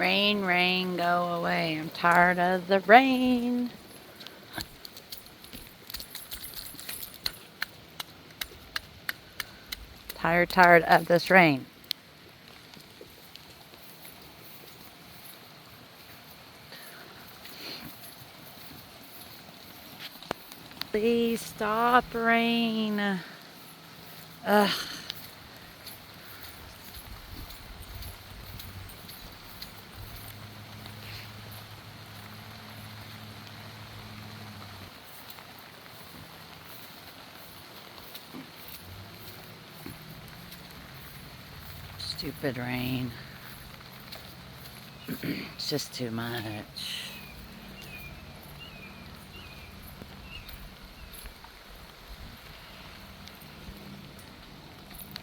Rain, rain, go away. I'm tired of the rain. Tired of this rain. Please stop, rain. Ugh. Stupid rain. It's just too much.